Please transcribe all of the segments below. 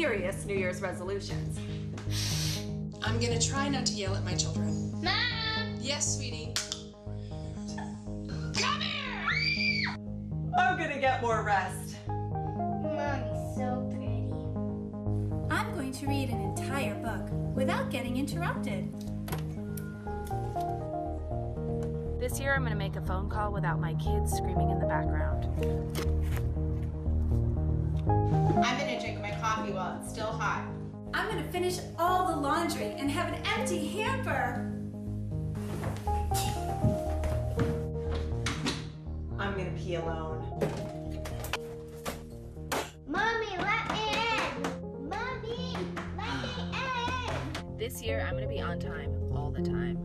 serious New Year's resolutions. I'm gonna try not to yell at my children. Mom! Yes, sweetie. Come here! I'm gonna get more rest. Mommy's so pretty. I'm going to read an entire book without getting interrupted. This year, I'm going to make a phone call without my kids screaming in the background. I'm gonna drink my coffee while it's still hot. I'm going to finish all the laundry and have an empty hamper. I'm gonna pee alone. Mommy, let me in! Mommy, let me in! This year, I'm going to be on time all the time.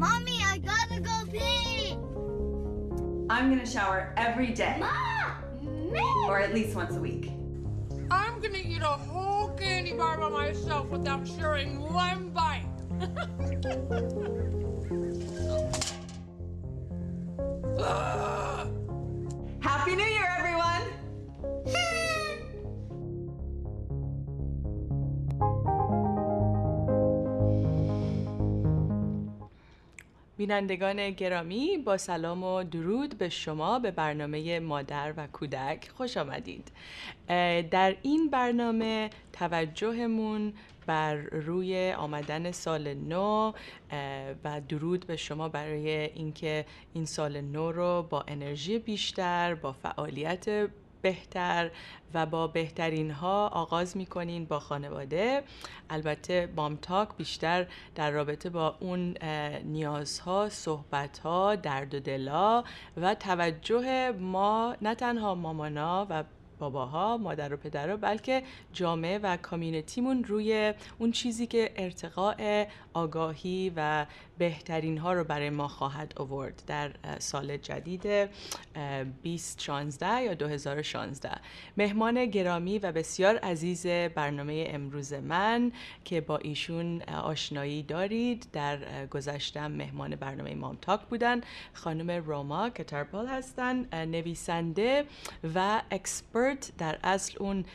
Mommy, I gotta go pee! I'm gonna shower every day, Mom! Me! or at least once a week. I'm gonna eat a whole candy bar by myself without sharing one bite. Happy New Year, everyone! بینندگان گرامی، با سلام و درود به شما به برنامه مادر و کودک خوش آمدید. در این برنامه توجهمون بر روی آمدن سال نو و درود به شما برای اینکه این سال نو رو با انرژی بیشتر، با فعالیت بهتر و با بهترین ها آغاز میکنین با خانواده. البته MomTalk بیشتر در رابطه با اون نیازها، صحبتها، درد و دلا و توجه ما، نه تنها مامانا و باباها، مادر و پدرها، بلکه جامعه و کامیونیتیمون روی اون چیزی که ارتقاء آگاهی و بهترین ها رو برای ما خواهد آورد در سال جدید 2016 یا 2016. مهمان گرامی و بسیار عزیز برنامه امروز من که با ایشون آشنایی دارید، در گذشتم مهمان برنامه MomTalk بودن، خانم روما کترپال هستن، نویسنده و اکسپرت، در اصل اون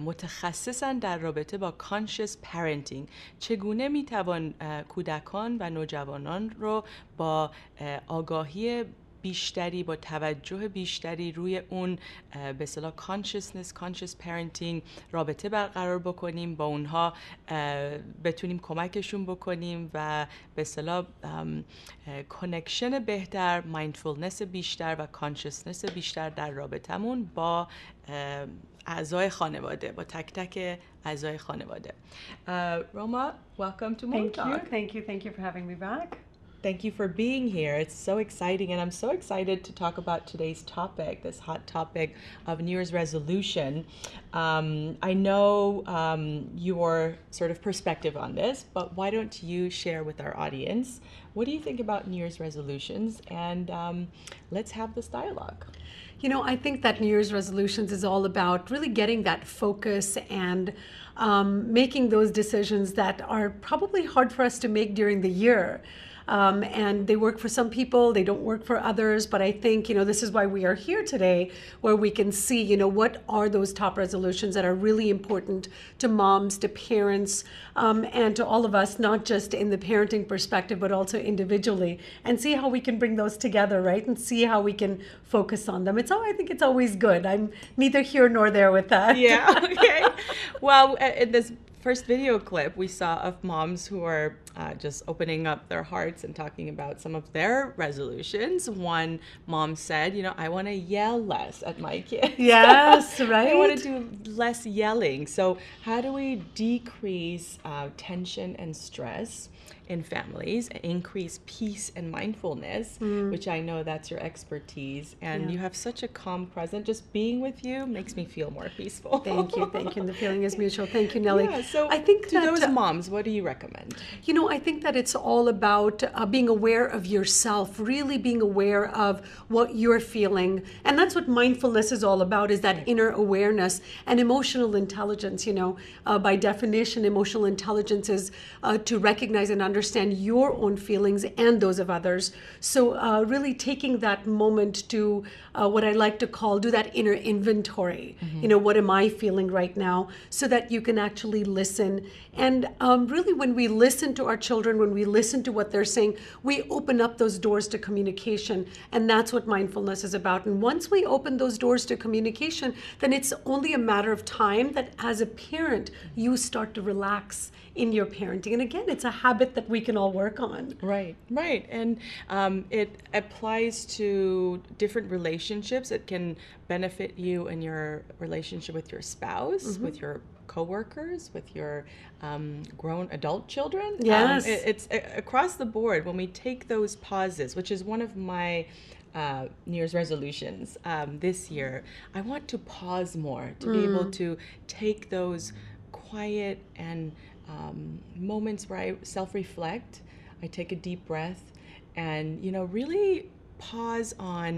متخصصن در رابطه با conscious parenting. چگونه میتوان کودکان و نوجوانان رو با آگاهی بیشتری، با توجه بیشتری روی اون به اصطلاح conscious parenting رابطه برقرار بکنیم، با اونها بتونیم کمکشون بکنیم و به اصطلاح کانکشن بهتر، مایندفولنس بیشتر و کانشسنس بیشتر در رابطمون با اعضای خانواده، با تک تک اعضای خانواده. Roma, welcome to MomTalk. Thank you for having me back. Thank you for being here. It's so exciting, and I'm so excited to talk about today's topic, this hot topic of New Year's resolution. I know your sort of perspective on this, but why don't you share with our audience, what do you think about New Year's resolutions? And let's have this dialogue. You know, I think that New Year's resolutions is all about really getting that focus and making those decisions that are probably hard for us to make during the year. And they work for some people, they don't work for others. But I think, you know, this is why we are here today, where we can see, you know, what are those top resolutions that are really important to moms, to parents, and to all of us, not just in the parenting perspective, but also individually, and see how we can bring those together, right? And see how we can focus on them. I think it's always good. I'm neither here nor there with that. Yeah, okay. Well, in this first video clip we saw of moms who are just opening up their hearts and talking about some of their resolutions. One mom said, you know, I want to yell less at my kids. Yes, right. I want to do less yelling. So how do we decrease tension and stress in families, increase peace and mindfulness, which I know that's your expertise, and you have such a calm presence. Just being with you makes me feel more peaceful. Thank you. And the feeling is mutual. Thank you, Nelly. Yeah, so I think to those moms, what do you recommend? You know, I think that it's all about being aware of yourself, really being aware of what you're feeling. And that's what mindfulness is all about, is that inner awareness and emotional intelligence. You know, by definition, emotional intelligence is to recognize and understand understand your own feelings and those of others. So really taking that moment to what I like to call do that inner inventory. What am I feeling right now, so that you can actually listen. And really, when we listen to our children, when we listen to what they're saying, we open up those doors to communication. And that's what mindfulness is about. And once we open those doors to communication, then it's only a matter of time that as a parent, you start to relax in your parenting. And again, it's a habit that we can all work on. Right. And it applies to different relationships. It can benefit you in your relationship with your spouse, with your coworkers, with your grown adult children. Yes. It's across the board. When we take those pauses, which is one of my New Year's resolutions this year, I want to pause more, to be able to take those quiet and moments where I self-reflect. I take a deep breath and, really pause on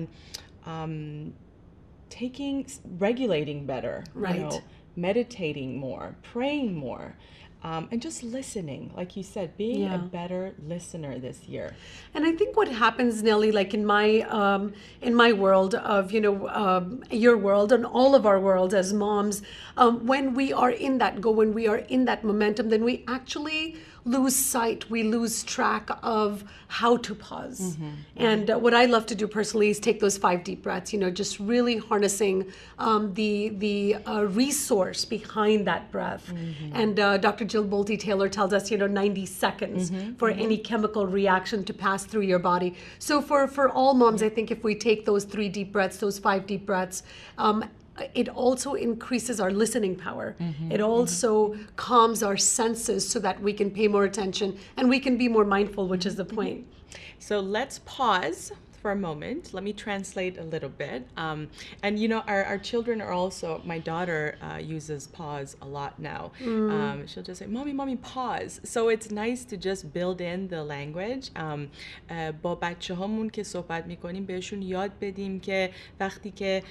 regulating better, Right. Meditating more, praying more, and just listening, like you said, being a better listener this year. And I think what happens, Nelly, like in my world of your world and all of our worlds as moms, when we are in that when we are in that momentum, then we actually lose sight, we lose track of how to pause. And what I love to do personally is take those 5 deep breaths, just really harnessing the resource behind that breath. And Dr. Jill Bolte Taylor tells us, 90 seconds for any chemical reaction to pass through your body. So for all moms, I think if we take those 3 deep breaths, those 5 deep breaths, it also increases our listening power. It also calms our senses so that we can pay more attention and we can be more mindful, which is the point. So let's pause for a moment. Let me translate a little bit. And our children are also, my daughter uses pause a lot now. She'll just say, mommy, pause. So it's nice to just build in the language. با بچه هامون که صحبت میکنیم بهشون یاد بدیم که وقتی که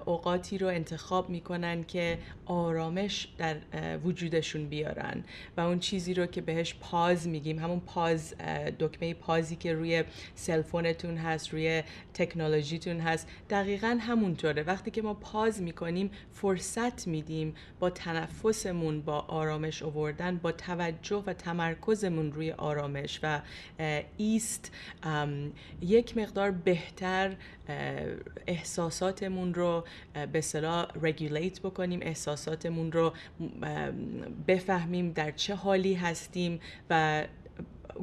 اوقاتی رو انتخاب میکنن که آرامش در وجودشون بیارن و اون چیزی رو که بهش پاز میگیم، همون پاز، دکمه پازی که روی سلفونتون هست، روی تکنولوژیتون هست، دقیقاً همونطوره. وقتی که ما پاز میکنیم فرصت میدیم با تنفسمون، با آرامش آوردن، با توجه و تمرکزمون روی آرامش و ایست، یک مقدار بهتر احساساتمون رو به اصطلاح رگولیت بکنیم، احساساتمون رو بفهمیم در چه حالی هستیم و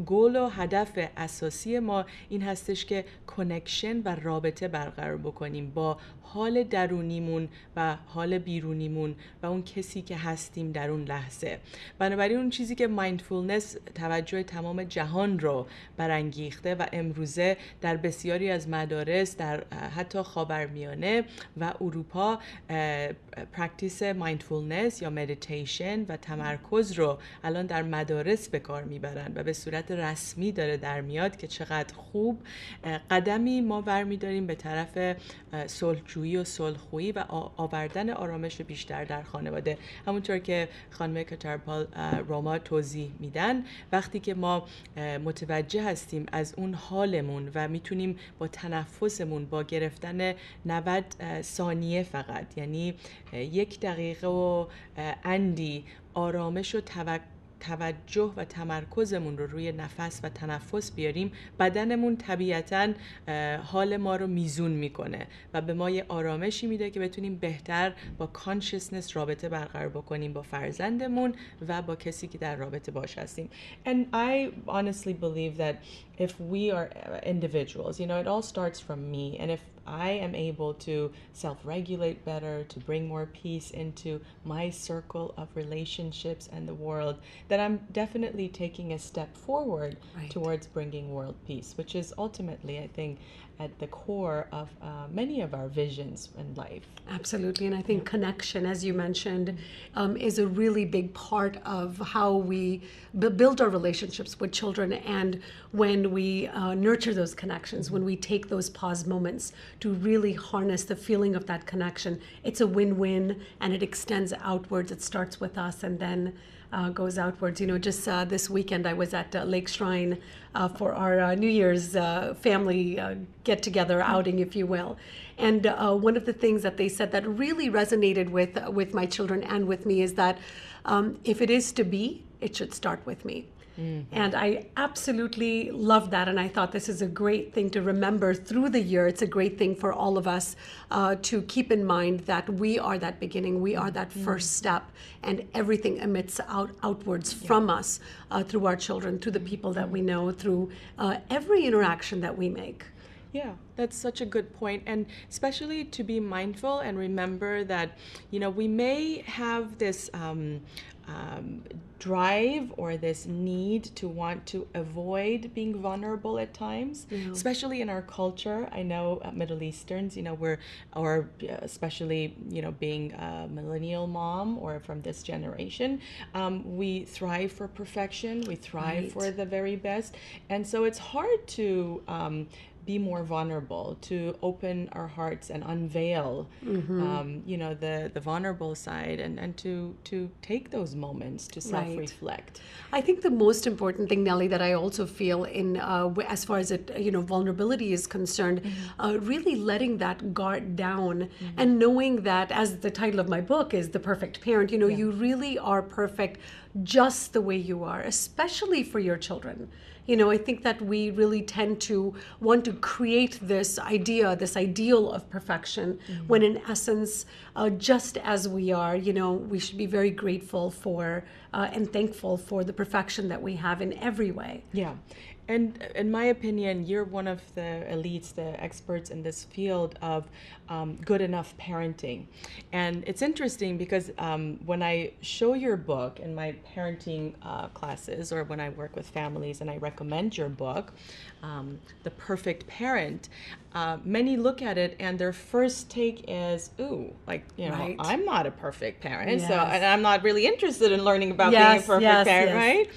گول و هدف اساسی ما این هستش که کنکشن و رابطه برقرار بکنیم با حال درونیمون و حال بیرونیمون و اون کسی که هستیم در اون لحظه. بنابراین اون چیزی که مایندفولنس توجه تمام جهان رو برانگیخته و امروزه در بسیاری از مدارس، در حتی خاورمیانه و اروپا، پرکتیس مایندفولنس یا مدیتیشن و تمرکز رو الان در مدارس به کار میبرن و به صورت رسمی داره در میاد که چقدر خوب. قدمی ما برمیداریم به طرف صلحجویی و صلح‌خویی و آوردن آرامش بیشتر در خانواده. همونطور که خانم کترپال روما توضیح میدن، وقتی که ما متوجه هستیم از اون حالمون و میتونیم با تنفسمون، با گرفتن 90 ثانیه فقط، یعنی 1 دقیقه و اندی آرامش و توجه و تمرکزمون رو روی نفس و تنفس بیاریم، بدنمون طبیعتاً حال ما رو میزون میکنه و به ما یه آرامشی میده که بتونیم بهتر با کانشسنس رابطه برقرار بکنیم با فرزندمون و با کسی که در رابطه باش هستیم. And I honestly believe that if we are individuals, it all starts from me, and if I am able to self-regulate better, to bring more peace into my circle of relationships and the world, then I'm definitely taking a step forward towards bringing world peace, which is ultimately, I think, at the core of many of our visions in life. Absolutely. And I think connection, as you mentioned, is a really big part of how we build our relationships with children. And when we nurture those connections, when we take those pause moments to really harness the feeling of that connection, it's a win-win and it extends outwards. It starts with us and then goes outwards. Just this weekend I was at Lake Shrine for our New Year's family get-together outing, if you will. And one of the things that they said that really resonated with my children and with me is that if it is to be, it should start with me. And I absolutely love that. And I thought this is a great thing to remember through the year. It's a great thing for all of us to keep in mind that we are that beginning. We are that first step. And everything emits outwards from us through our children, through the people that we know, through every interaction that we make. Yeah, that's such a good point. And especially to be mindful and remember that, we may have this drive or this need to want to avoid being vulnerable at times, especially in our culture. I know Middle Easterns, especially, being a millennial mom or from this generation, we thrive for perfection. We thrive for the very best. And so it's hard to be more vulnerable, to open our hearts and unveil, the vulnerable side, and to take those moments to self-reflect. I think the most important thing, Nelly, that I also feel in as far as vulnerability is concerned, really letting that guard down and knowing that, as the title of my book is The Perfect Parent, you really are perfect just the way you are, especially for your children. I think that we really tend to want to create this ideal of perfection, when in essence, just as we are, we should be very grateful for and thankful for the perfection that we have in every way. Yeah. And in my opinion, you're one of the elites, the experts in this field of good enough parenting. And it's interesting because when I show your book in my parenting classes, or when I work with families and I recommend your book, The Perfect Parent, many look at it and their first take is, I'm not a perfect parent, so and I'm not really interested in learning about being a perfect parent, right?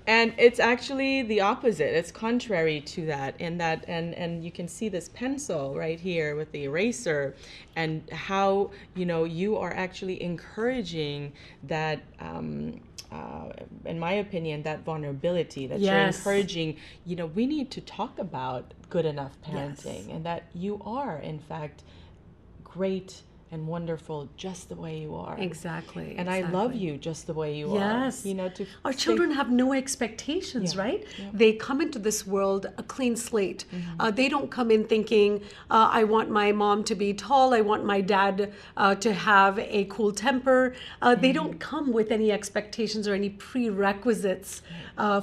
And it's actually the opposite. It's contrary to that, and you can see this pencil right here with the eraser, and how you are actually encouraging that. In my opinion, that vulnerability, that you're encouraging, we need to talk about good enough parenting, and that you are, in fact, great and wonderful just the way you are. Exactly. And I love you just the way you are. Our children have no expectations, right? Yeah. They come into this world a clean slate. They don't come in thinking, I want my mom to be tall, I want my dad to have a cool temper. They don't come with any expectations or any prerequisites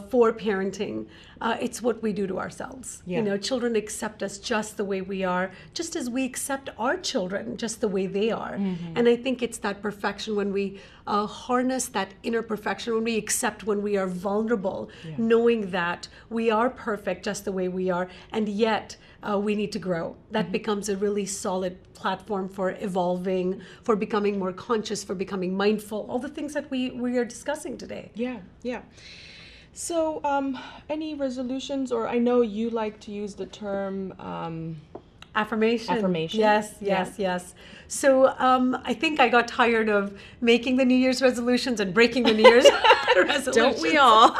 for parenting. It's what we do to ourselves. Children accept us just the way we are, just as we accept our children just the way they are. And I think it's that perfection, when we harness that inner perfection, when we accept, when we are vulnerable, knowing that we are perfect just the way we are, and yet we need to grow. That becomes a really solid platform for evolving, for becoming more conscious, for becoming mindful, all the things that we are discussing today. Yeah. So, any resolutions, or I know you like to use the term affirmation. Yes. So I think I got tired of making the New Year's resolutions and breaking the New Year's resolutions. Don't we all?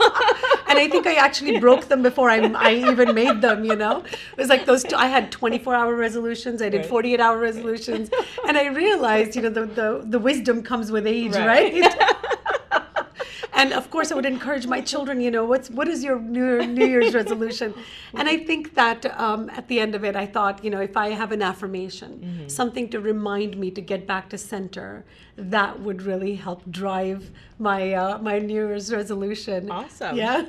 And I think I actually broke them before I even made them, It was like I had 24-hour resolutions, I did 48-hour resolutions, and I realized, the wisdom comes with age, right? And of course, I would encourage my children, what is your New Year's resolution? And I think that at the end of it, I thought, if I have an affirmation, something to remind me to get back to center, that would really help drive my my New Year's resolution. Awesome. Yeah.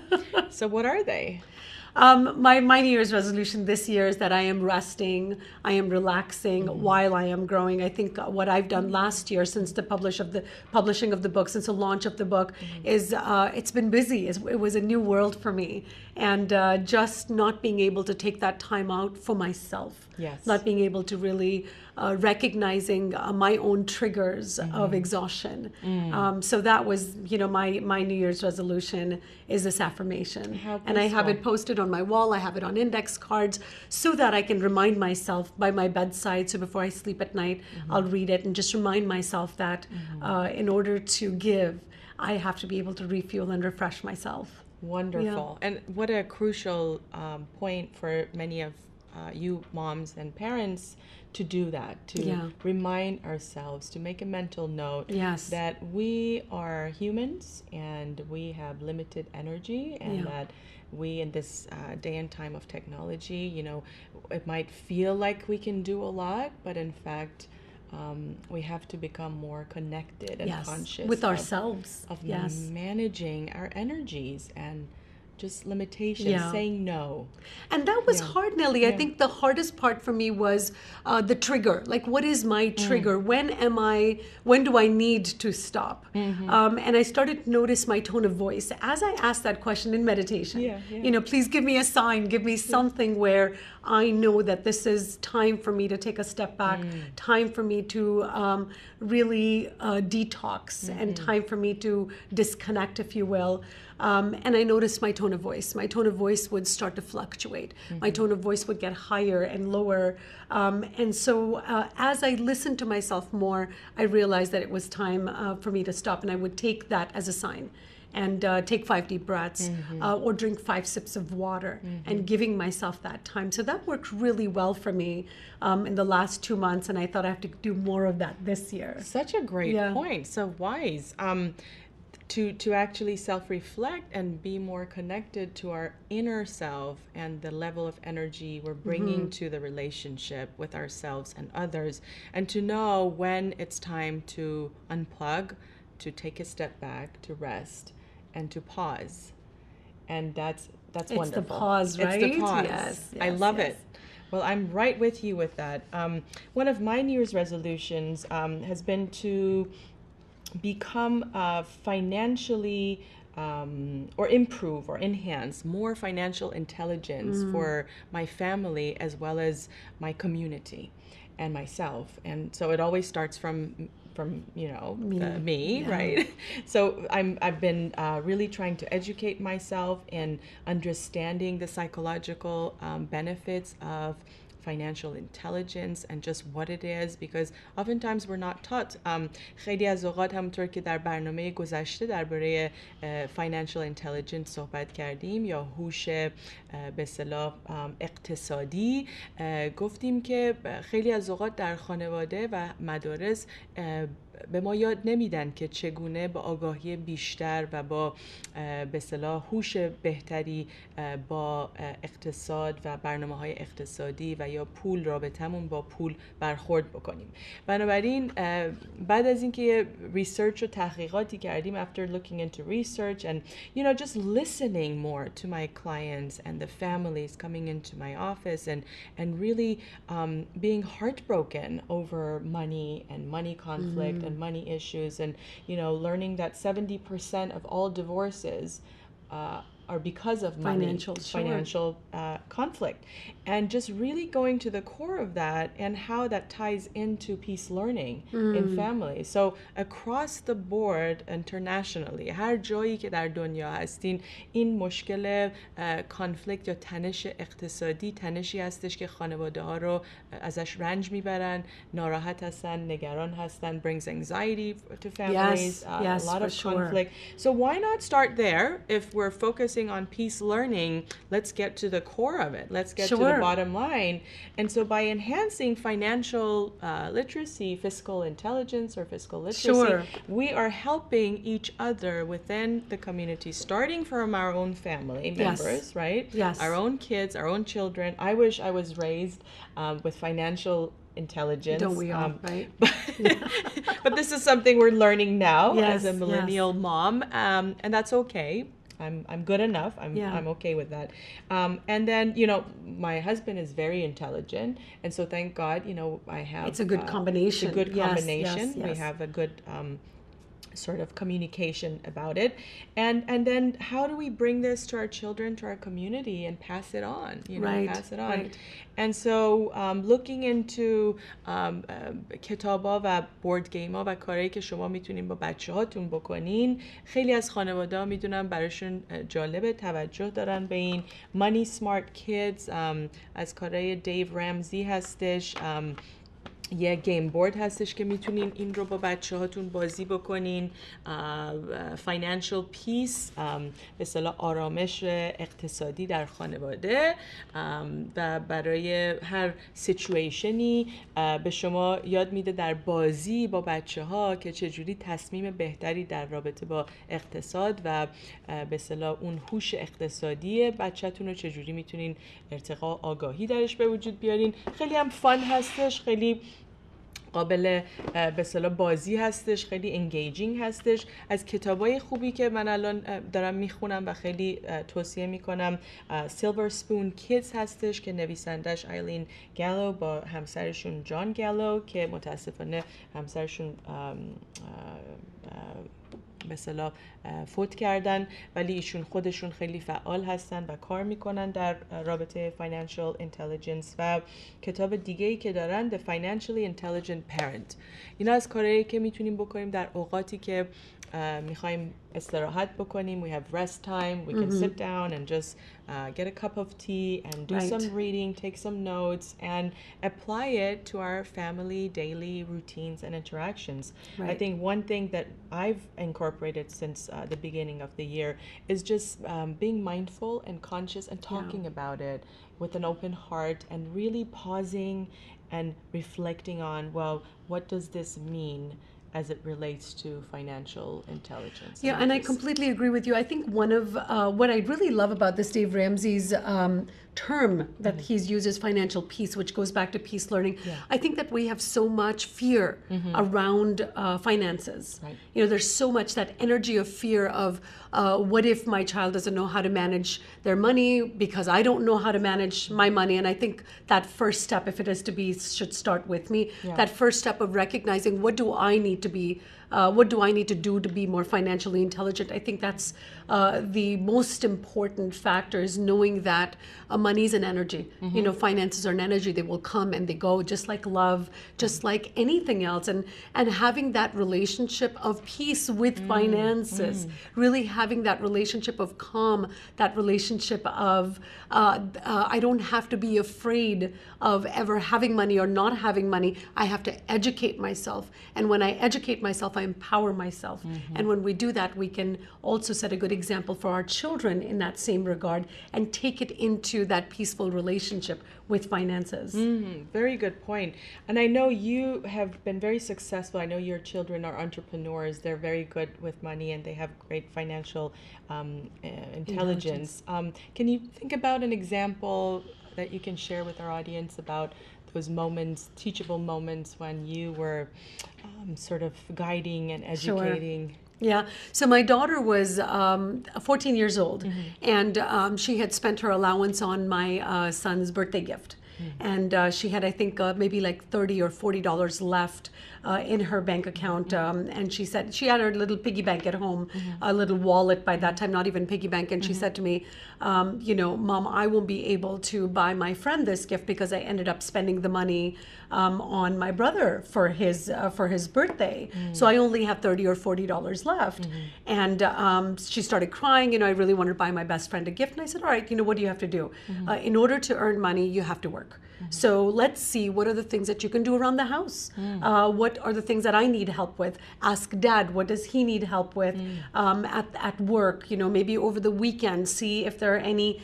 So what are they? My New Year's resolution this year is that I am resting, I am relaxing while I am growing. I think what I've done last year, since the publishing of the book, since the launch of the book, is it's been busy. It was a new world for me, and just not being able to take that time out for myself. Not being able to really recognizing my own triggers of exhaustion. So that was, my New Year's resolution is this affirmation. And I have it posted on my wall. I have it on index cards so that I can remind myself by my bedside. So before I sleep at night, I'll read it and just remind myself that in order to give, I have to be able to refuel and refresh myself. Wonderful. And what a crucial point for many of you moms and parents to do that, to remind ourselves, to make a mental note that we are humans and we have limited energy, and that we, in this day and time of technology, you know, it might feel like we can do a lot, but in fact, we have to become more connected and conscious with ourselves of managing our energies and just limitations, saying no. And that was hard, Nelly. I think the hardest part for me was the trigger. Like, what is my trigger? When do I need to stop? And I started to notice my tone of voice as I asked that question in meditation. You know, please give me a sign, give me something where I know that this is time for me to take a step back, time for me to really detox, and time for me to disconnect, if you will. And I noticed my tone of voice. My tone of voice would start to fluctuate. My tone of voice would get higher and lower. And so as I listened to myself more, I realized that it was time for me to stop. And I would take that as a sign and take 5 deep breaths or drink 5 sips of water and giving myself that time. So that worked really well for me in the last 2 months. And I thought I have to do more of that this year. Such a great point. So wise. To actually self-reflect and be more connected to our inner self and the level of energy we're bringing to the relationship with ourselves and others, and to know when it's time to unplug, to take a step back, to rest, and to pause. And that's wonderful. It's the pause, right? It's the pause. Yes, I love it. Well, I'm right with you with that. One of my New Year's resolutions has been to become financially or improve or enhance more financial intelligence for my family as well as my community and myself. And so it always starts from you know me, right? So I've been really trying to educate myself in understanding the psychological benefits of financial intelligence and just what it is, because oftentimes we're not taught. خیلی از اوقات همونطور که در برنامه گذشته درباره financial intelligence صحبت کردیم یا هوش به اصطلاح اقتصادی، گفتیم که خیلی از اوقات در خانواده و مدارس به ما یاد نمیدن که چگونه با آگاهی بیشتر و با به اصطلاح هوش بهتری با اقتصاد و برنامه‌های اقتصادی و یا پول، رابطمون با پول برخورد بکنیم. بنابراین بعد از اینکه ریسرچ و تحقیقاتی کردیم, after looking into research and you know just listening more to my clients and the families coming into my office and really being heartbroken over money and money conflict and money issues, and you know learning that 70% of all divorces are because of money, financial conflict, and just really going to the core of that and how that ties into peace learning in families. So across the board internationally, هر جایی که در دنیا هستین این مشکل کانفلیکت یا تنش اقتصادی تنشی هستش که خانواده ها رو ازش رنج میبرن، ناراحت هستن، نگران هستن, brings anxiety to families, a lot of conflict. So why not start there? If we're focusing on peace learning, let's get to the core of it. Let's get to the bottom line. And so by enhancing financial literacy, fiscal intelligence or fiscal literacy, we are helping each other within the community, starting from our own family members, right? Our own kids, our own children. I wish I was raised with financial intelligence. Don't we all, right? But this is something we're learning now as a millennial mom, and that's okay. I'm good enough. I'm okay with that. And then, you know, my husband is very intelligent, and so thank God, you know, I have. It's a good combination. It's a good combination. We have a good sort of communication about it, and then how do we bring this to our children, to our community, and pass it on? You know, pass it on. And so looking into کتابا و بورد گیم ها و کارهایی که شما میتونین با بچه هاتون بکنین، خیلی از خانواده ها میدونم براشون جالب، توجه دارن به این. Money Smart Kids از کارهای دیو رمزی هستش. یه گیم بورد هستش که میتونین این رو با بچه هاتون بازی بکنین. فاینانشال پیس، به اصطلاح آرامش اقتصادی در خانواده، و برای هر سیچویشنی به شما یاد میده در بازی با بچه ها که چجوری تصمیم بهتری در رابطه با اقتصاد و به اصطلاح اون هوش اقتصادی بچه‌تون رو چجوری میتونین ارتقا آگاهی درش به وجود بیارین. خیلی هم فان هستش، خیلی قابل به اصطلاح بازی هستش، خیلی انگیجینگ هستش. از کتابای خوبی که من الان دارم میخونم و خیلی توصیه میکنم، سیلور سپون کیدز هستش که نویسندش آیلین گالو با همسرشون جان گالو که متاسفانه همسرشون به اصطلاح فوت کردن، ولی ایشون خودشون خیلی فعال هستن و کار میکنن در رابطه financial intelligence. و کتاب دیگه‌ای که دارن The Financially Intelligent Parent. اینا از کارهایی که میتونیم بکنیم در اوقاتی که میخوایم استراحت بکنیم. We have rest time. We can sit down and just get a cup of tea and do some reading, take some notes, and apply it to our family daily routines and interactions. I think one thing that I've incorporated since the beginning of the year is just being mindful and conscious and talking about it with an open heart and really pausing and reflecting on, well, what does this mean as it relates to financial intelligence? Yeah, and I completely agree with you. I think one of what I really love about this Dave Ramsey's term that he's used is financial peace, which goes back to peace learning. I think that we have so much fear around finances. You know, there's so much that energy of fear of what if my child doesn't know how to manage their money because I don't know how to manage my money. And I think that first step, if it is to be, should start with me. That first step of recognizing what do I need to be, what do I need to do to be more financially intelligent? I think that's the most important factor, is knowing that money is an energy. You know, finances are an energy. They will come and they go, just like love, just like anything else. And having that relationship of peace with finances, really having that relationship of calm, that relationship of I don't have to be afraid of ever having money or not having money. I have to educate myself. And when I educate myself, I empower myself. And when we do that, we can also set a good example for our children in that same regard and take it into that peaceful relationship with finances. Very good point. And I know you have been very successful. I know your children are entrepreneurs. They're very good with money and they have great financial intelligence. Can you think about an example that you can share with our audience about those moments, teachable moments when you were sort of guiding and educating? Yeah. So my daughter was 14 years old, and she had spent her allowance on my son's birthday gift. And she had, I think, maybe like $30 or $40 left in her bank account. And she said, she had her little piggy bank at home, a little wallet by that time, not even piggy bank. And she said to me, you know, Mom, I won't be able to buy my friend this gift because I ended up spending the money on my brother for his birthday. So I only have $30 or $40 left. And she started crying, you know, I really wanted to buy my best friend a gift. And I said, all right, you know, what do you have to do? In order to earn money, you have to work. So let's see, what are the things that you can do around the house? What are the things that I need help with? Ask Dad, what does he need help with at work? You know, maybe over the weekend, see if there are any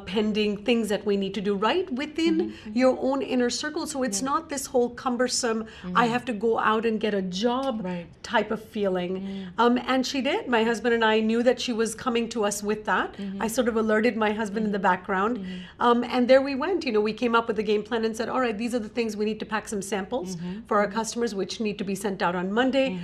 pending things that we need to do right within your own inner circle. So it's not this whole cumbersome, I have to go out and get a job type of feeling. And she did. My husband and I knew that she was coming to us with that. I sort of alerted my husband in the background. And there we went. You know, we came up with a game plan and said, all right, these are the things we need to pack some samples for our customers, which need to be sent out on Monday.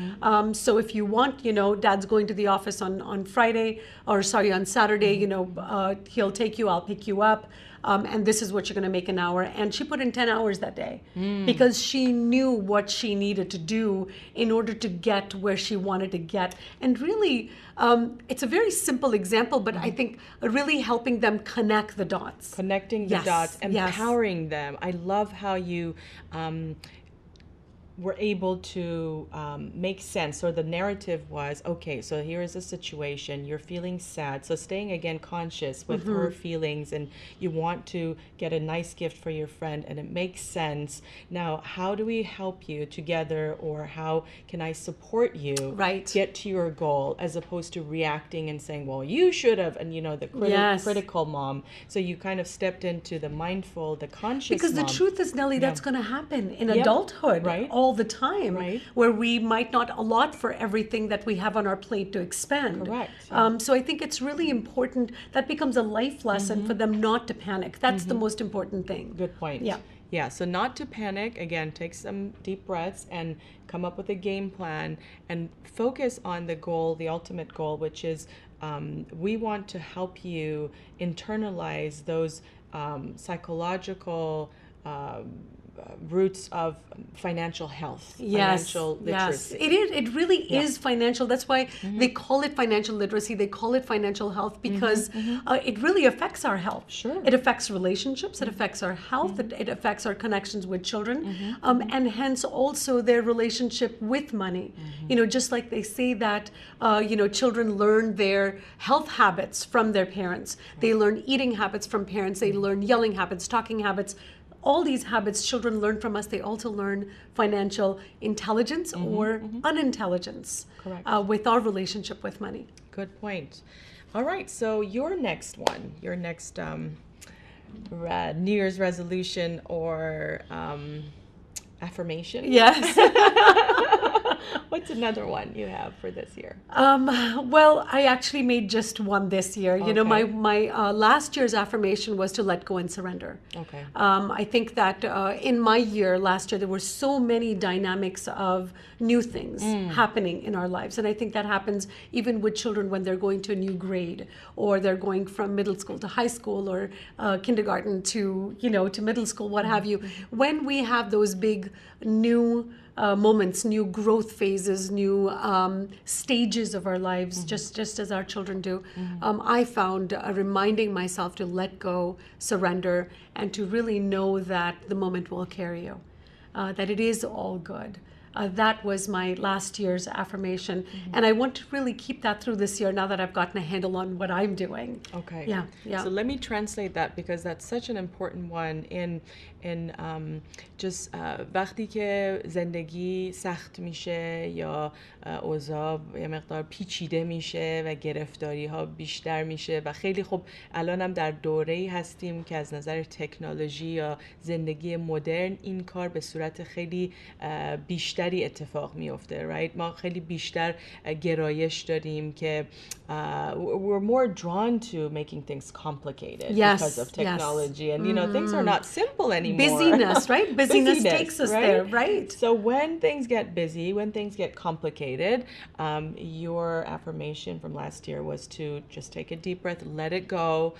So if you want, you know, Dad's going to the office on Friday, or sorry, on Saturday, you know, he'll take you, I'll pick you up. And this is what you're going to make an hour. And she put in 10 hours that day because she knew what she needed to do in order to get where she wanted to get. And really, it's a very simple example, but I think really helping them connect the dots. Connecting the dots, empowering them. I love how you were able to make sense. So the narrative was, okay, so here is a situation, you're feeling sad. So staying again conscious with her feelings, and you want to get a nice gift for your friend, and it makes sense. Now, how do we help you together, or how can I support you get to your goal, as opposed to reacting and saying, well, you should have, and the critical mom. So you kind of stepped into the mindful, the conscious because mom. the truth is, Nelly, that's going to happen in adulthood all the time, where we might not allot for everything that we have on our plate to expend. Correct. So I think it's really important. That becomes a life lesson for them not to panic. That's the most important thing. Good point. Yeah, so not to panic. Again, take some deep breaths and come up with a game plan and focus on the goal, the ultimate goal, which is we want to help you internalize those psychological roots of financial health, financial literacy. Yes, it really is financial. That's why they call it financial literacy. They call it financial health, because it really affects our health. Sure. It affects relationships. It affects our health. It affects our connections with children, and hence also their relationship with money. Just like they say that, children learn their health habits from their parents. They learn eating habits from parents. They learn yelling habits, talking habits. All these habits children learn from us. They also learn financial intelligence or unintelligence with our relationship with money. Good point. All right, so your next one, your next New Year's resolution or affirmation? Yes. What's another one you have for this year? Well, I actually made just one this year. My last year's affirmation was to let go and surrender. Okay. I think that in my year last year, there were so many dynamics of new things happening in our lives. And I think that happens even with children when they're going to a new grade, or they're going from middle school to high school, or kindergarten to middle school, what have you. When we have those big new moments, new growth phases, new stages of our lives, just as our children do. I found reminding myself to let go, surrender, and to really know that the moment will carry you, that it is all good. That was my last year's affirmation. And I want to really keep that through this year, now that I've gotten a handle on what I'm doing. Okay. Yeah. So let me translate that, because that's such an important one in just وقتی که زندگی سخت میشه یا اوضاع یه مقدار پیچیده میشه و گرفتاری ها بیشتر میشه و خیلی خوب الانم در دوره‌ای هستیم که از نظر تکنولوژی یا زندگی مدرن این کار به صورت خیلی بیشتری اتفاق میفته. Right? ما خیلی بیشتر گرایش داریم که we're more drawn to making things complicated because of technology. And things are not simple anymore. Busyness, right? Busyness takes us there, right? So when things get busy, when things get complicated, your affirmation from last year was to just take a deep breath, let it go,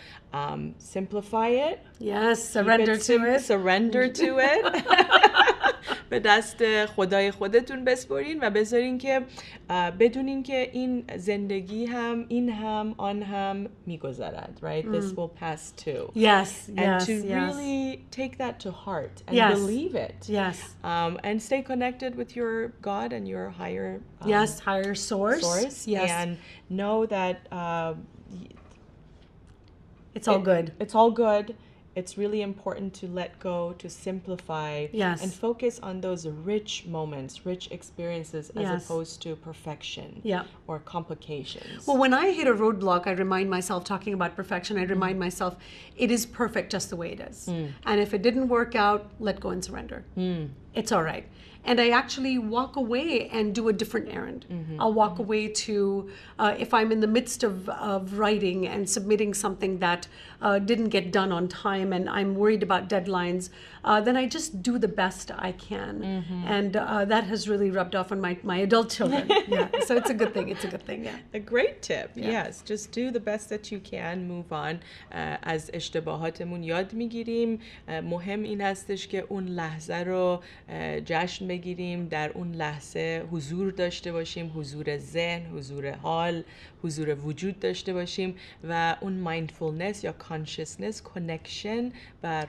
simplify it. Yes, surrender to it. Surrender to it. به دست خدای خودتون بسپرین و بذارین که بدونین که این زندگی هم این هم آن هم میگذرد. Right? This will pass too. Yes. And to really take that to heart and believe it. Yes. And stay connected with your God and your higher higher source. Yes. And know that it's all good. It's all good. It's really important to let go, to simplify, and focus on those rich moments, rich experiences, as opposed to perfection or complications. Well, when I hit a roadblock, I remind myself, talking about perfection, I remind myself, it is perfect just the way it is. And if it didn't work out, let go and surrender. It's all right. And I actually walk away and do a different errand. I'll walk away to, if I'm in the midst of writing and submitting something that didn't get done on time and I'm worried about deadlines, then I just do the best I can. And that has really rubbed off on my adult children. So it's a good thing. It's a good thing, A great tip, yes. Just do the best that you can, move on. از اشتباهاتمون یاد میگیریم. مهم این هستش که اون لحظه رو جشن بگیریم، در اون لحظه حضور داشته باشیم، حضور ذهن، حضور حال، حضور وجود داشته باشیم و اون mindfulness یا consciousness connection happen و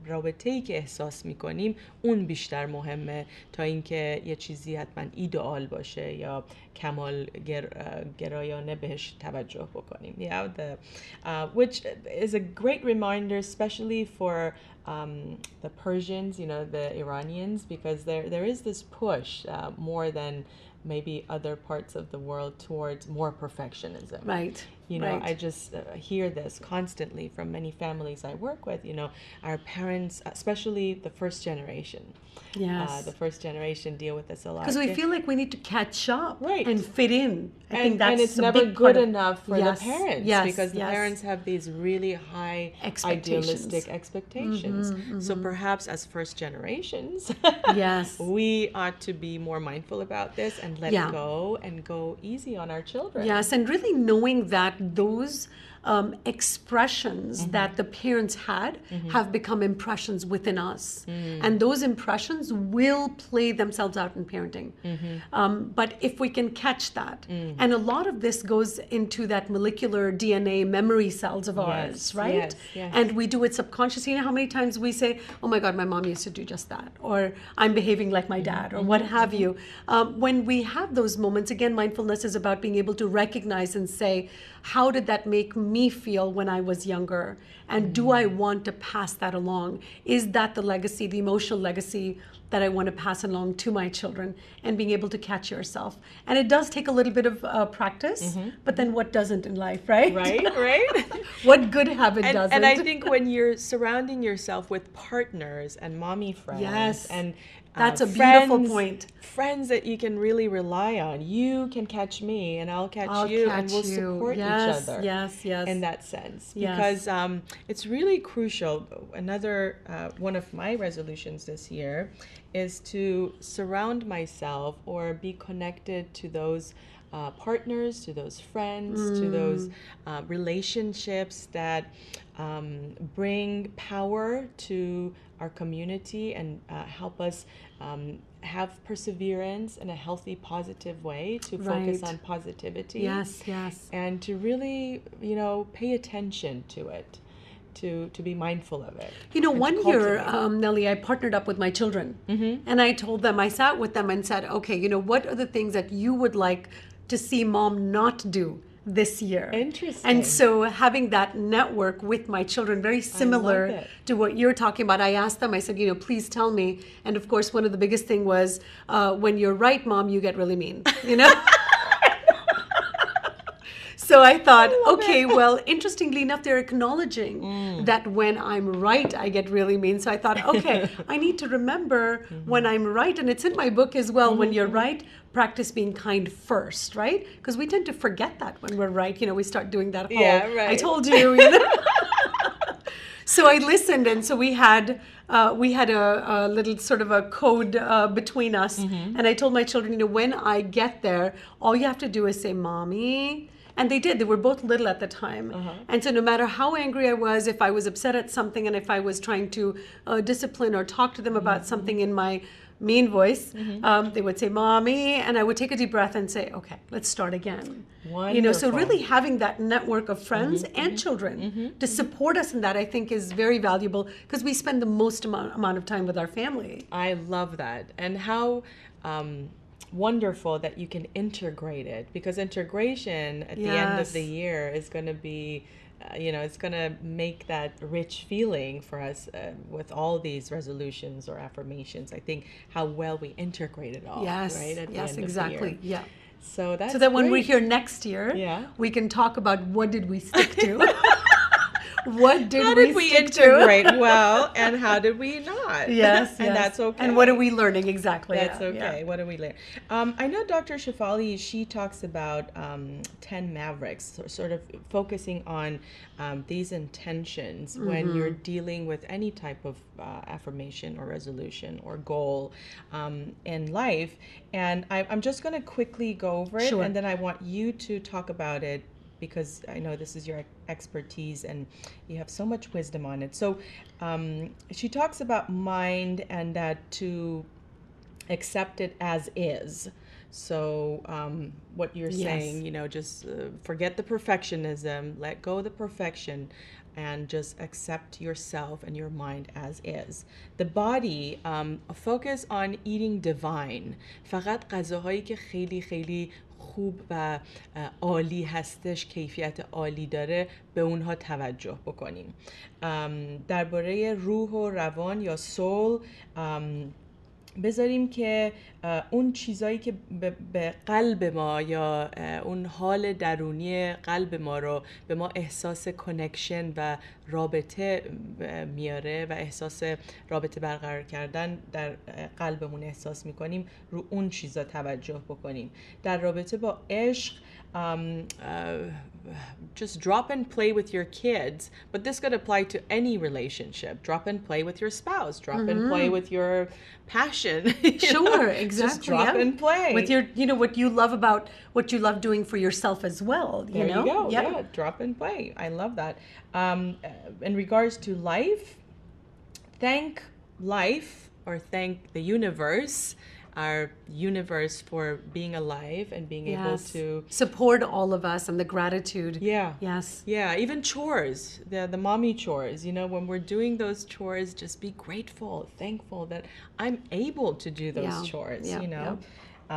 رابطه‌ای که احساس میکنیم اون بیشتر مهمه تا اینکه یه چیزی حتما ایدئال باشه یا کمال گرایانه بهش توجه بکنیم. Which is a great reminder, especially for the Persians, the Iranians, because there is this push more than maybe other parts of the world towards more perfectionism. Right. Right. I just hear this constantly from many families I work with. Our parents, especially the first generation. Yes. The first generation deal with this a lot. Because we feel like we need to catch up and fit in. I think that's and it's never good enough for the parents because the parents have these really high idealistic expectations. So perhaps as first generations, we ought to be more mindful about this and let it go and go easy on our children. Yes, and really knowing that those expressions that the parents had have become impressions within us. And those impressions will play themselves out in parenting. But if we can catch that, and a lot of this goes into that molecular DNA memory cells of ours, right? Yes. And we do it subconsciously. You know how many times we say, oh my God, my mom used to do just that, or I'm behaving like my dad, or what have you. When we have those moments, again, mindfulness is about being able to recognize and say, how did that make me feel when I was younger? And do I want to pass that along? Is that the legacy, the emotional legacy that I want to pass along to my children? And being able to catch yourself. And it does take a little bit of practice, but then what doesn't in life, right? Right. What good habit doesn't? And I think when you're surrounding yourself with partners and mommy friends and that's a beautiful point. Friends that you can really rely on. You can catch me and I'll catch you and we'll support each other. Yes. In that sense. Because it's really crucial. Another one of my resolutions this year is to surround myself or be connected to those partners, to those friends, to those relationships that bring power to our community and help us have perseverance in a healthy, positive way to focus on positivity. Yes. And to really, pay attention to it. To be mindful of it. One year, Nelly, I partnered up with my children. And I told them, I sat with them and said, okay, what are the things that you would like to see mom not do this year? Interesting. And so having that network with my children, very similar to what you're talking about, I asked them, I said, please tell me. And of course, one of the biggest thing was, when you're right, mom, you get really mean, So I thought, well, interestingly enough, they're acknowledging that when I'm right, I get really mean. So I thought, I need to remember when I'm right. And it's in my book as well. When you're right, practice being kind first, right? Because we tend to forget that when we're right. We start doing that whole, I told you, So I listened, and so we had a little sort of a code between us. And I told my children, when I get there, all you have to do is say, Mommy. And they did. They were both little at the time. And so no matter how angry I was, if I was upset at something, and if I was trying to discipline or talk to them about something in my mean voice, they would say, Mommy, and I would take a deep breath and say, okay, let's start again. Wonderful. So really having that network of friends and children to support us in that, I think, is very valuable because we spend the most amount of time with our family. I love that. And how wonderful that you can integrate it, because integration at the end of the year is going to be it's going to make that rich feeling for us with all these resolutions or affirmations. I think how well we integrate it all, right? At the end exactly. Of the year. So that's that when great. we're here next year, we can talk about what did we stick to. What did we integrate well, and how did we not? Yes, and that's okay. And what are we learning exactly? That's okay. What do we learn? I know Dr. Shefali, she talks about 10 mavericks, sort of focusing on these intentions when you're dealing with any type of affirmation or resolution or goal in life. And I'm just going to quickly go over it, and then I want you to talk about it, because I know this is your expertise and you have so much wisdom on it. So she talks about mind and that to accept it as is. So what you're saying, just forget the perfectionism, let go of the perfection, and just accept yourself and your mind as is. The body, focus on eating divine. فقط غذاهایی که خیلی خیلی خوب و عالی هستش، کیفیت عالی داره، به اونها توجه بکنیم. درباره روح و روان یا سول بذاریم که اون چیزایی که به قلب ما یا اون حال درونی قلب ما رو به ما احساس کنکشن و رابطه میاره و احساس رابطه برقرار کردن در قلبمون احساس میکنیم، رو اون چیزا توجه بکنیم. در رابطه با عشق just drop and play with your kids, but this could apply to any relationship. Drop and play with your spouse, drop and play with your passion. Sure, exactly. Just drop and play with your, what you love about what you love doing for yourself as well. There you go. Yeah, drop and play. I love that. In regards to life, thank life or thank the universe, our universe, for being alive and being able to support all of us, and the gratitude. Yeah, even chores, the mommy chores, when we're doing those chores, just be grateful, thankful that I'm able to do those chores.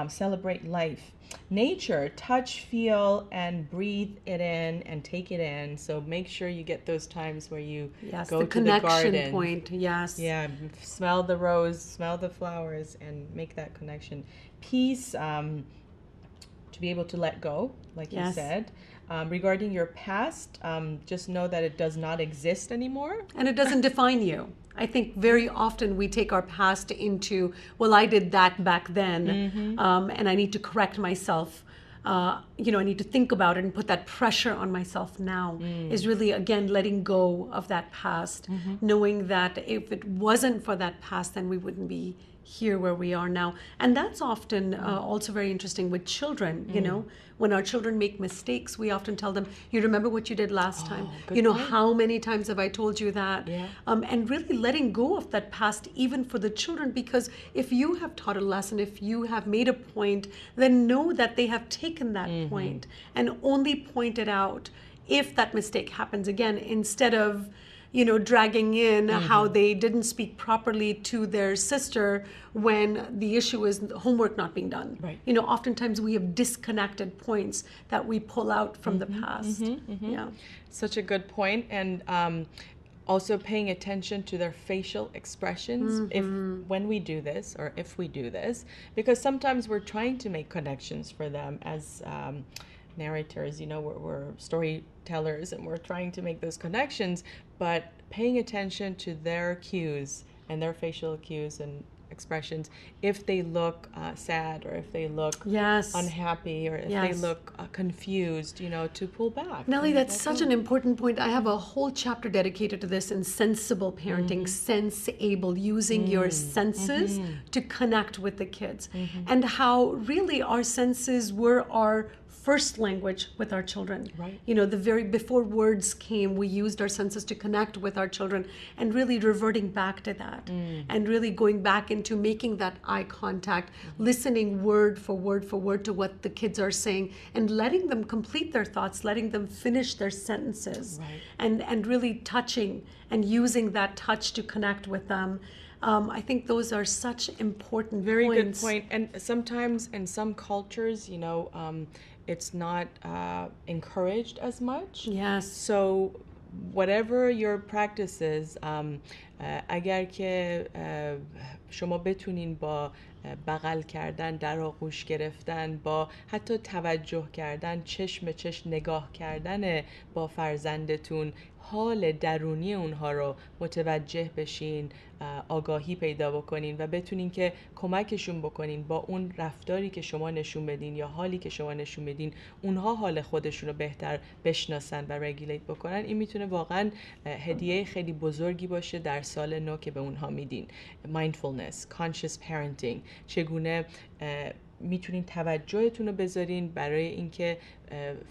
Celebrate life. Nature, touch, feel, and breathe it in and take it in. So make sure you get those times where you go the to the garden. Point. Yeah, smell the rose, smell the flowers, and make that connection. Peace, to be able to let go, like you said. Regarding your past, just know that it does not exist anymore. And it doesn't define you. I think very often we take our past into, well, I did that back then, and I need to correct myself. I need to think about it and put that pressure on myself now. Is really, again, letting go of that past, knowing that if it wasn't for that past, then we wouldn't be here where we are now. And that's often also very interesting with children. When our children make mistakes, we often tell them, you remember what you did last time? How many times have I told you that? And really letting go of that past, even for the children, because if you have taught a lesson, if you have made a point, then know that they have taken that point and only point it out if that mistake happens again, instead of dragging in how they didn't speak properly to their sister when the issue is homework not being done. Right. Oftentimes we have disconnected points that we pull out from the past. Yeah. Such a good point. And also paying attention to their facial expressions when we do this, or if we do this, because sometimes we're trying to make connections for them as narrators, we're storytellers, and we're trying to make those connections, but paying attention to their cues and their facial cues and expressions, if they look sad, or if they look unhappy, or if they look confused, to pull back. Nelly, that's such an important point. I have a whole chapter dedicated to this in sensible parenting, sense-able, using your senses to connect with the kids, and how really our senses were our first language with our children. Right. The very before words came, we used our senses to connect with our children, and really reverting back to that, and really going back into making that eye contact, listening word for word to what the kids are saying, and letting them complete their thoughts, letting them finish their sentences, and really touching and using that touch to connect with them. I think those are such important Very points. good point. And sometimes in some cultures, it's not encouraged as much. Yes. So whatever your practice is, اگر که شما بتونین با بغل کردن، در آغوش گرفتن، با حتی توجه کردن، چشم به چشم نگاه کردن با فرزندتون، حال درونی اونها رو متوجه بشین، آگاهی پیدا بکنین و بتونین که کمکشون بکنین با اون رفتاری که شما نشون بدین یا حالی که شما نشون بدین، اونها حال خودشون رو بهتر بشناسن و رگولیت بکنن. این میتونه واقعا هدیه خیلی بزرگی باشه در سال نو که به اونها میدین. Mindfulness, conscious parenting، چگونه میتونین توجهتون رو بذارین برای اینکه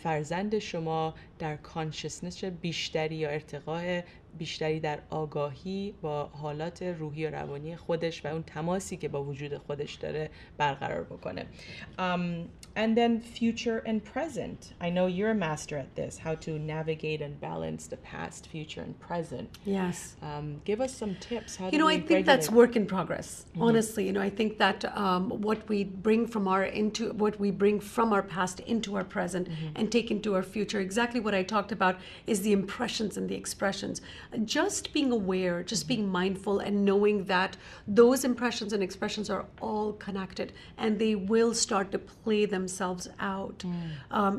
فرزند شما در کانشسنس بیشتری یا ارتقاء بیشتری در آگاهی با حالات روحی و روانی خودش و اون تماسی که با وجود خودش داره برقرار بکنه. And then future and present. I know you're a master at this, how to navigate and balance the past, future, and present. Yes. Give us some tips. How do You know, we I think that's regulate? work in progress. Honestly, you know, I think that what we bring from our past into our present and take into our future, exactly what I talked about is the impressions and the expressions. Just being aware, just being mindful and knowing that those impressions and expressions are all connected and they will start to play themselves out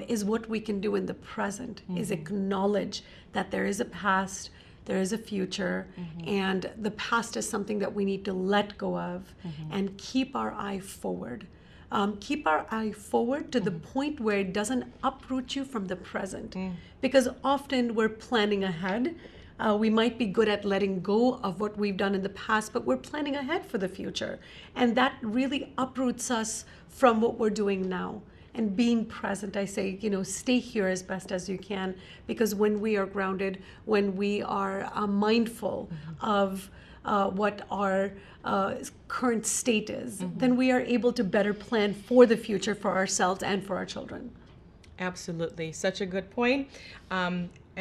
is what we can do in the present, is acknowledge that there is a past, there is a future, and the past is something that we need to let go of and keep our eye forward. Keep our eye forward to the point where it doesn't uproot you from the present. Because often we're planning ahead. We might be good at letting go of what we've done in the past, but we're planning ahead for the future. And that really uproots us from what we're doing now. And being present, I say, you know, stay here as best as you can, because when we are grounded, when we are mindful of what our current state is, then we are able to better plan for the future for ourselves and for our children. Absolutely. Such a good point.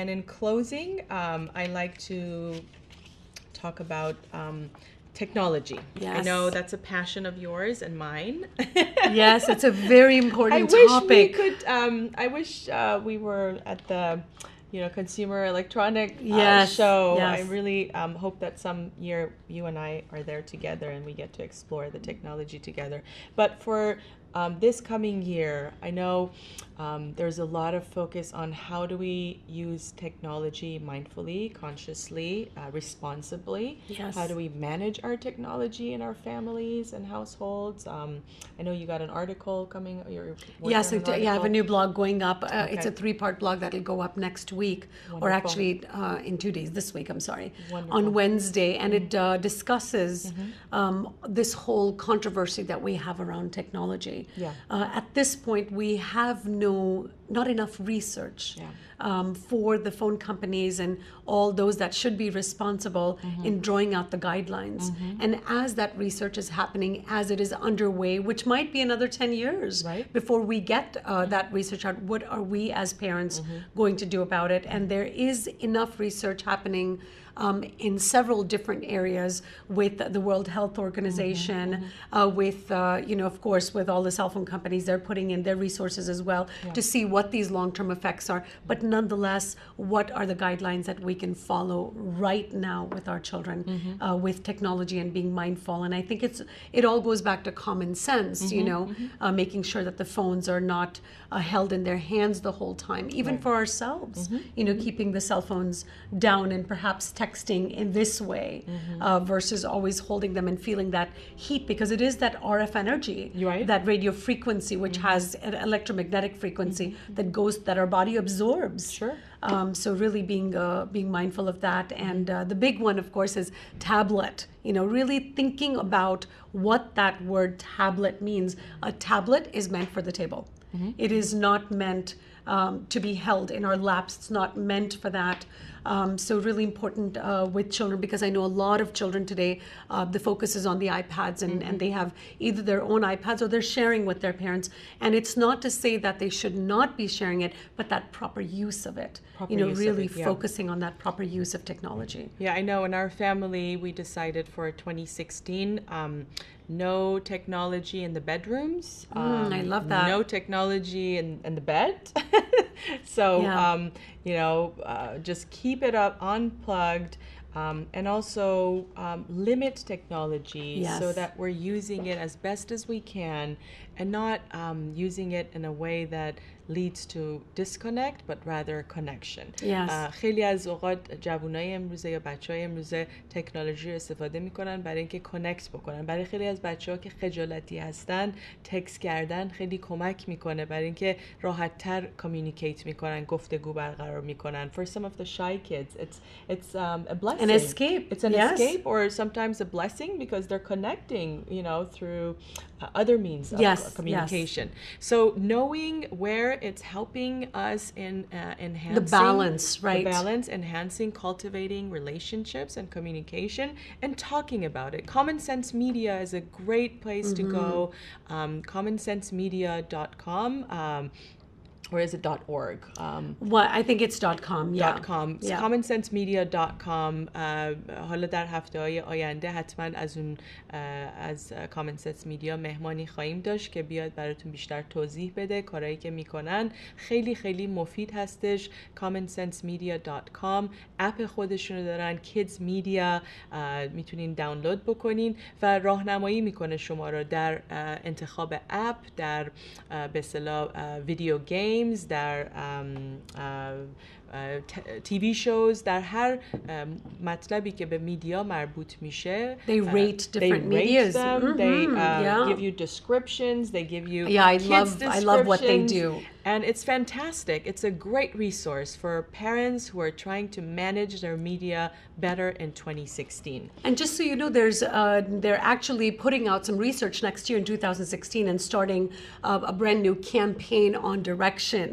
And in closing, I like to talk about technology. Yes. I know that's a passion of yours and mine. Yes, it's a very important topic. I wish we were at the Consumer Electronic show. Yes. I really hope that some year you and I are there together and we get to explore the technology together. But for this coming year, I know there's a lot of focus on how do we use technology mindfully, consciously, responsibly. Yes. How do we manage our technology in our families and households? I know you got an article coming. Yes, I have a new blog going up. It's a 3-part blog that'll go up next week, or actually in 2 days, this week, I'm sorry, on Wednesday. And it discusses this whole controversy that we have around technology. Yeah. At this point, we have not enough research for the phone companies and all those that should be responsible in drawing out the guidelines. And as that research is happening, as it is underway, which might be another 10 years before we get that research out, what are we as parents going to do about it? And there is enough research happening in several different areas with the World Health Organization, with, of course, with all the cell phone companies, they're putting in their resources as well to see what these long-term effects are. But nonetheless, what are the guidelines that we can follow right now with our children, with technology and being mindful? And I think it all goes back to common sense, making sure that the phones are not held in their hands the whole time, even for ourselves, keeping the cell phones down and perhaps texting in this way versus always holding them and feeling that heat, because it is that RF energy, that radio frequency, which has an electromagnetic frequency that our body absorbs. Sure. So really being mindful of that. And the big one, of course, is tablet. Really thinking about what that word tablet means. A tablet is meant for the table. It is not meant to be held in our laps. It's not meant for that. So really important with children, because I know a lot of children today, the focus is on the iPads and they have either their own iPads or they're sharing with their parents. And it's not to say that they should not be sharing it, but that proper use of it. Really focusing on that proper use of technology. Yeah, I know in our family, we decided for 2016, no technology in the bedrooms. I love that. No technology in the bed. So, just keep it up unplugged. And also limit technology so that we're using it as best as we can and not using it in a way that leads to disconnect but rather connection. خیلی از اوقات جوانای امروزه یا بچهای امروزه تکنولوژی رو استفاده میکنن برای اینکه کانکت بکنن. برای خیلی از بچه‌ها که خجالتی هستن تکست کردن خیلی کمک میکنه برای اینکه راحت‌تر کامیونیکیت میکنن، گفتگو برقرار میکنن. For some of the shy kids it's a blessing. An escape. It's an escape, or sometimes a blessing, because they're connecting, through other means of communication. So knowing where it's helping us in enhancing The balance, right? The balance, enhancing, cultivating relationships and communication, and talking about it. Common Sense Media is a great place to go. commonsensemedia.com. Or is it .org? Well, I think it's .com. Yeah. .com. Yeah. commonsensemedia.com. حالا در هفته‌های آینده حتما از Common Sense Media مهمانی خواهیم داشت که بیاد براتون بیشتر توضیح بده کارهایی که میکنن. خیلی خیلی مفید هستش. commonsensemedia.com. اپ خودشونو دارن. Kids Media میتونین دانلود بکنین و راهنمایی میکنه شما رو در انتخاب اپ، در به اصطلاح ویدیو گیم، در TV shows، در هر مطلبی که به میدیا مربوط میشه. They rate different medias. Them. They give you descriptions. They give you I love what they do. And it's fantastic. It's a great resource for parents who are trying to manage their media better in 2016. And just so you know, they're actually putting out some research next year in 2016 and starting a brand new campaign on direction,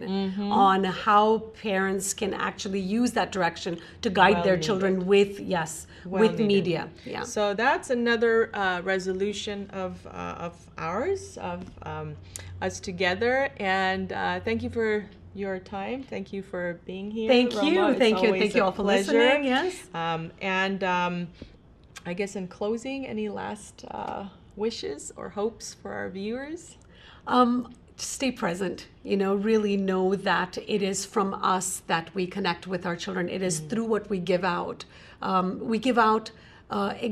on how parents can actually use that direction to guide their children with media. Yeah. So that's another resolution of ours, of us together. And thank you for your time. Thank you for being here. Thank you. Roma. Thank you all for listening. Yes. And I guess in closing, any last wishes or hopes for our viewers? Stay present. Really know that it is from us that we connect with our children. It is through what we give out. We give out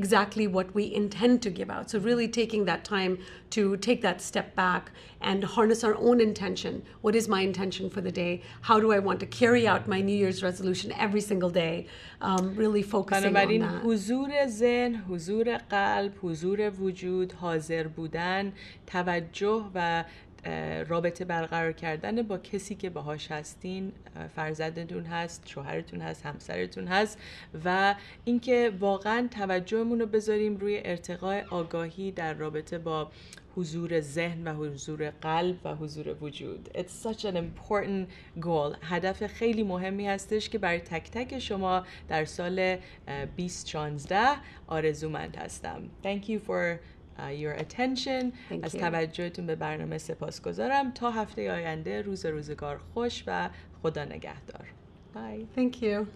exactly what we intend to give out. So really taking that time to take that step back and harness our own intention. What is my intention for the day? How do I want to carry out my New Year's resolution every single day? Really focusing on that. حضور ذهن، حضور قلب، حضور وجود، حاضر بودن، توجه و رابطه برقرار کردن با کسی که باهاش هستین، فرزندتون هست، شوهرتون هست، همسرتون هست، و اینکه واقعا توجهمون رو بذاریم روی ارتقاء آگاهی در رابطه با حضور ذهن و حضور قلب و حضور وجود. It's such an important goal. هدف خیلی مهمی هستش که برای تک تک شما در سال 2016 آرزومند هستم. Thank you for your attention. از توجهتون به برنامه سپاسگزارم. تا هفته آینده روزگار خوش و خدا نگهدار. Bye. Thank you.